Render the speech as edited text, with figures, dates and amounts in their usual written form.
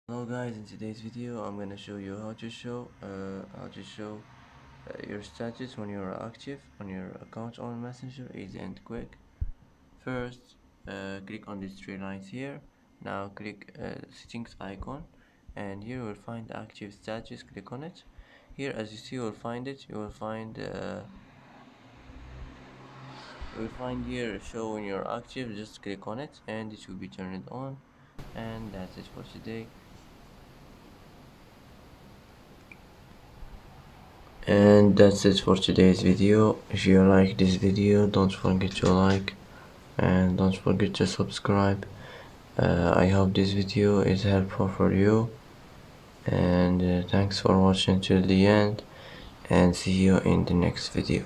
Hello guys, in today's video I'm gonna show you how to show your status when you're active on your account on Messenger, easy and quick. First, click on these three lines here. Now click settings icon, and here you will find active status. Click on it. Here, as you see, you will find it. You will find here showing you're active. Just click on it, and it will be turned on. And that's it for today. And that's it for today's video. If you like this video, don't forget to like and don't forget to subscribe. I hope this video is helpful for you, and thanks for watching till the end, and see you in the next video.